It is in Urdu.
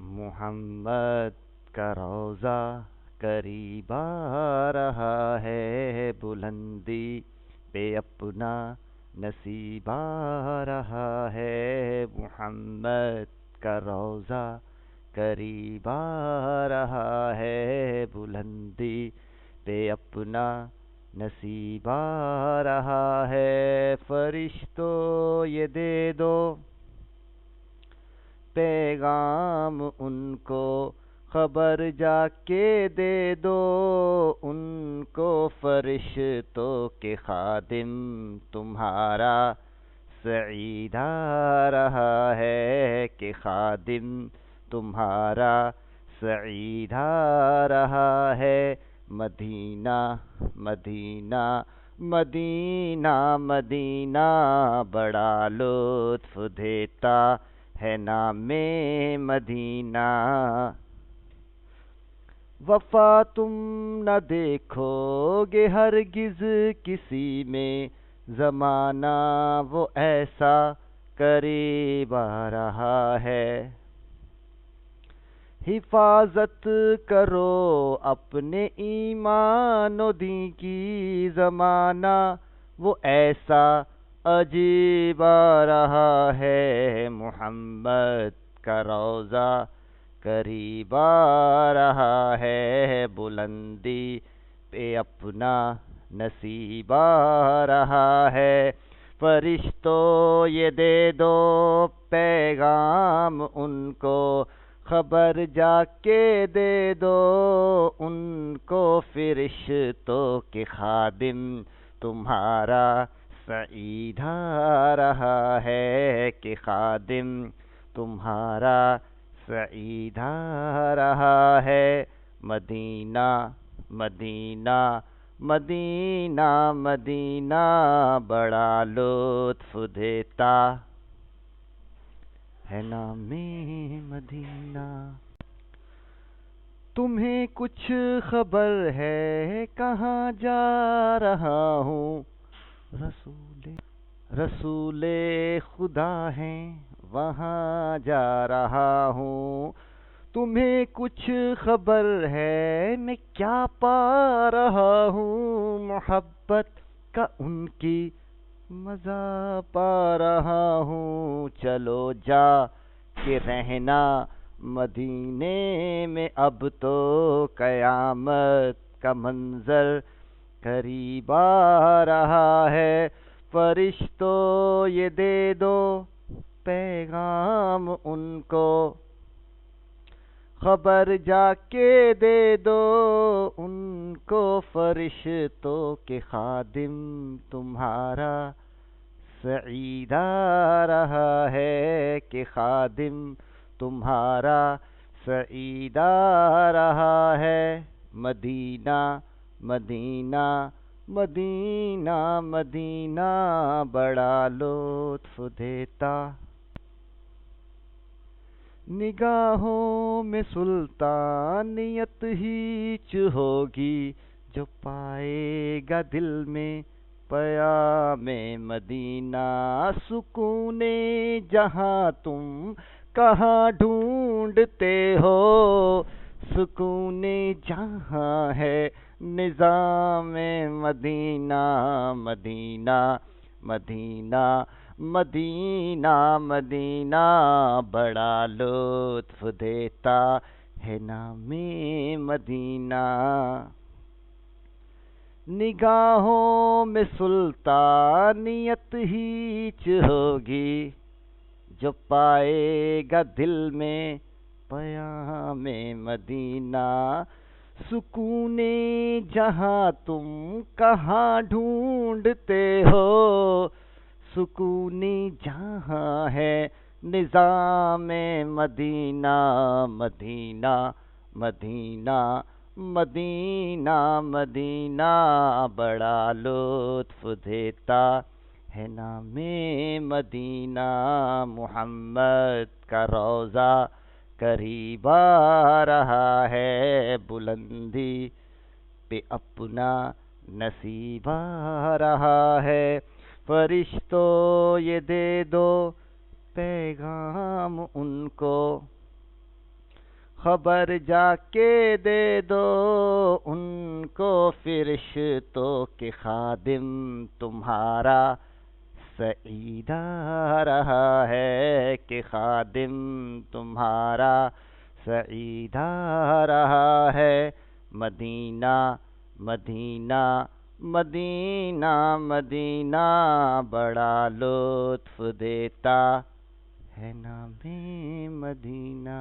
محمد کا روضہ قریب آ رہا ہے، بلندی پہ اپنا نصیب آ رہا ہے۔ محمد کا روضہ قریب آ رہا ہے، بلندی پہ اپنا نصیب آ رہا ہے۔ فرشتوں یہ دے دو پیغام ان کو، خبر جا کے دے دو ان کو، فرشتوں کے خادم تمہارا سعید آ رہا ہے، کہ خادم تمہارا سعید آ رہا ہے۔ مدینہ مدینہ مدینہ مدینہ بڑا لطف دیتا ہے نام مدینہ۔ وفا تم نہ دیکھو گے ہرگز کسی میں، زمانہ وہ ایسا قریب آ رہا ہے۔ حفاظت کرو اپنے ایمان و دین کی، زمانہ وہ ایسا عجیب آ رہا ہے۔ محمد کا روضہ قریب آ رہا ہے، بلندی پہ اپنا نصیب آ رہا ہے۔ فرشتوں یہ دے دو پیغام ان کو، خبر جا کے دے دو ان کو، فرشتوں کے خادم تمہارا سعید آ رہا ہے، کہ خادم تمہارا سعید آ رہا ہے۔ مدینہ مدینہ مدینہ مدینہ بڑا لطف دیتا ہے نام مدینہ۔ تمہیں کچھ خبر ہے کہاں جا رہا ہوں، رسول خدا ہیں وہاں جا رہا ہوں۔ تمہیں کچھ خبر ہے میں کیا پا رہا ہوں، محبت کا ان کی مزہ پا رہا ہوں۔ چلو جا کے رہنا مدینے میں، اب تو قیامت کا منظر قریب آ رہا ہے۔ فرشتوں یہ دے دو پیغام ان کو، خبر جا کے دے دو ان کو، فرشتوں کے خادم تمہارا سعید آ رہا ہے، کہ خادم تمہارا سعید آ رہا ہے۔ مدینہ مدینہ مدینہ مدینہ بڑا لطف دیتا، نگاہوں میں سلطانیت ہیچ ہوگی، جو پائے گا دل میں پیام مدینہ۔ سکون جہاں تم کہاں ڈھونڈتے ہو، سکون جہاں ہے نظام مدینہ۔ مدینہ مدینہ مدینہ مدینہ بڑا لطف دیتا ہے نام مدینہ۔ نگاہوں میں سلطانیت ہیچ ہوگی، جو پائے گا دل میں پیام مدینہ۔ سکون جہاں تم کہاں ڈھونڈتے ہو، سکون جہاں ہے نظام مدینہ۔ مدینہ مدینہ مدینہ مدینہ بڑا لطف دیتا ہے نام مدینہ۔ محمد کا روضہ قریب آ رہا ہے، بلندی پہ اپنا نصیب آ رہا ہے۔ فرشتوں یہ دے دو پیغام ان کو، خبر جا کے دے دو ان کو فرشتوں کے خادم تمہارا سعید آ رہا ہے کہ خادم تمہارا سعید آ رہا ہے مدینہ مدینہ مدینہ مدینہ بڑا لطف دیتا ہے نام مدینہ